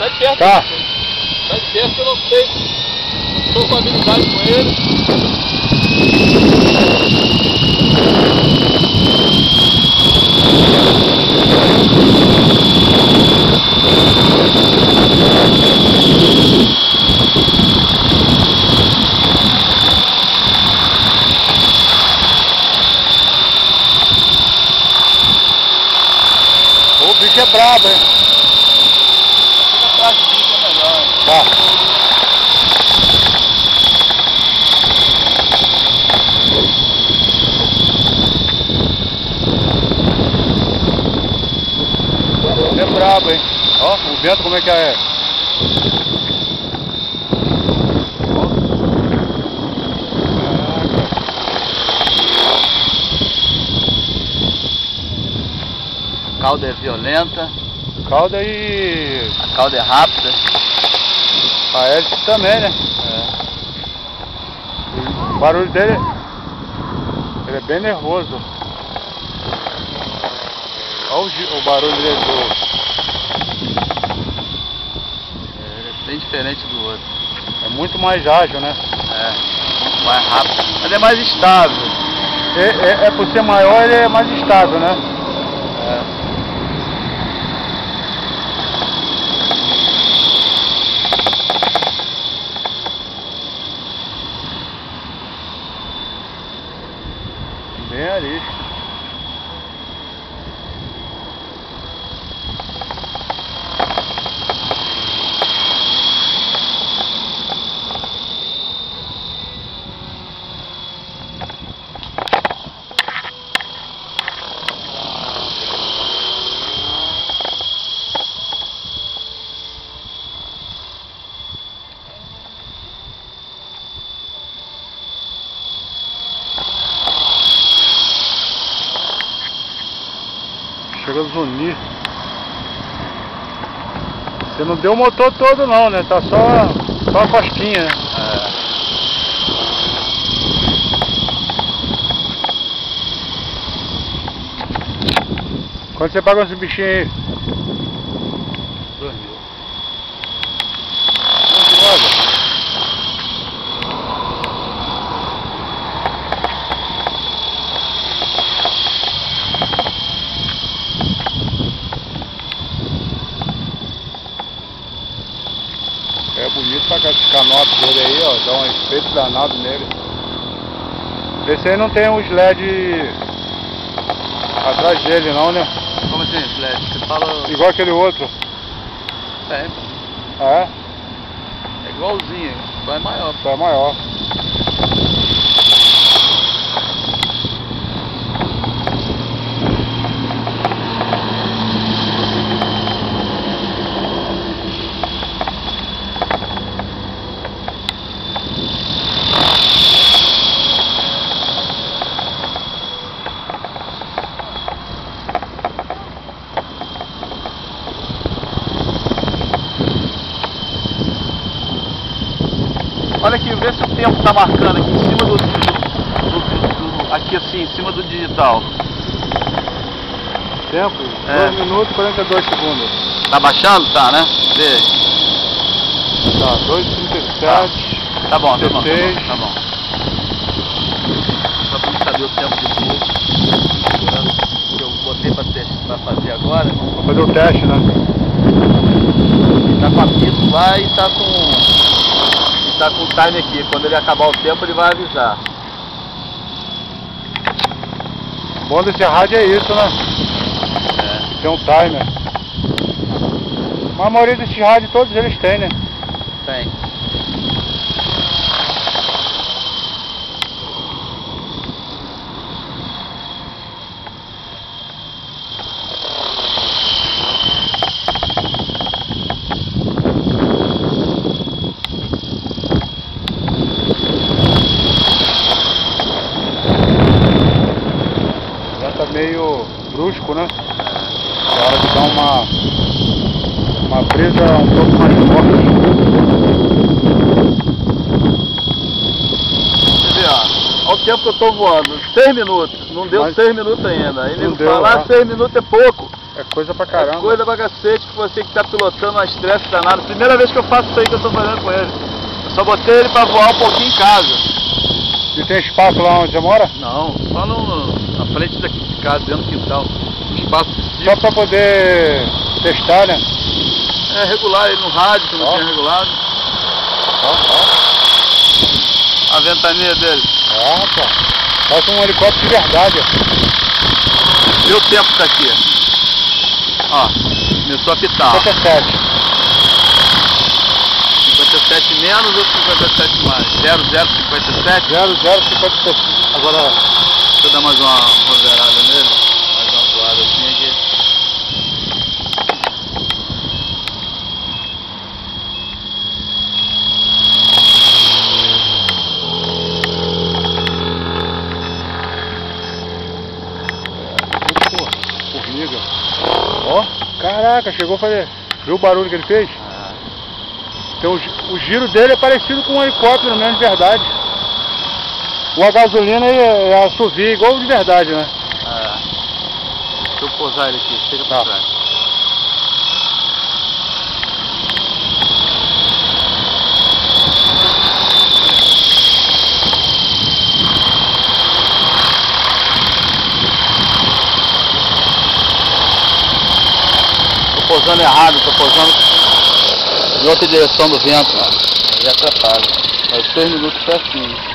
Sai de perto. Tá. Sai de perto que eu não sei. Não estou com habilidade com ele. O bicho é brabo, hein? Fica atrás do bicho, é melhor. Tá. É brabo, hein? Ó, o vento como é que é? A cauda é violenta. Cauda e... A cauda é rápida. a hélice também, né? O barulho dele... ele é bem nervoso. Olha o barulho dele É bem diferente do outro. é muito mais ágil, né? É, muito mais rápido. Mas é mais estável. É por ser maior, ele é mais estável, né? É. Bem arisco. Chega a zunir. Você não deu o motor todo não, né? Tá só a costinha, né? Quanto você pagou esse bichinho aí? 2.000. É bonito pra cá esse canopy dele aí, ó. Dá um efeito danado nele. Esse aí não tem uns LED atrás dele não, né? Como assim, LED? Você fala... Igual aquele outro. É, É? é igualzinho, só é maior. Só é maior. Olha aqui, vê se o tempo está marcando aqui em cima aqui assim, em cima do digital. Tempo? É. 2 minutos e 42 segundos. Tá baixando? Tá, né? Vê aí. Tá, 2,37. Tá bom, tá bom, 16. tá bom. Só pra gente saber o tempo de voo. Que eu botei pra fazer agora. Vou fazer o teste, né? Tá com apito lá e tá com o time aqui. Quando ele acabar o tempo ele vai avisar. O bom desse rádio é isso, né? Tem um timer. Mas a maioria desses rádios todos eles têm, né? Tem. Já tá meio brusco, né? É hora de dar uma brisa um pouco mais forte. Você vê, ó. Olha o tempo que eu tô voando. 6 minutos. Não deu Mas 6 minutos ainda. Aí não nego deu, fala, né? 6 minutos é pouco. É Coisa pra caramba. É coisa pra cacete, que você que tá pilotando um estresse danado. Primeira vez que eu faço isso aí que eu tô fazendo com ele. Eu só botei ele pra voar um pouquinho em casa. E tem espaço lá onde você mora? Não, só na frente daqui de casa, dentro do quintal. Um espaço possível. Só pra poder testar, né? É, regular ele no rádio, que não tinha regulado. A ventania dele. Rapaz. Parece um helicóptero de verdade. E o tempo daqui? Ó, começou a pitar. 57. 57 menos ou 57 mais? 0057? 0057. Agora, deixa eu dar mais uma roverada nele. Mais uma voada assim aqui. Formiga. Ó, caraca, chegou a fazer. Viu o barulho que ele fez? Então o giro dele é parecido com um helicóptero mesmo, de verdade. O a gasolina é assovia igual de verdade, né? Deixa eu pousar ele aqui, chega pra trás. Tô pousando errado, tô pousando em outra direção do vento. Aí atrapalha. Aí 6 minutos certinho.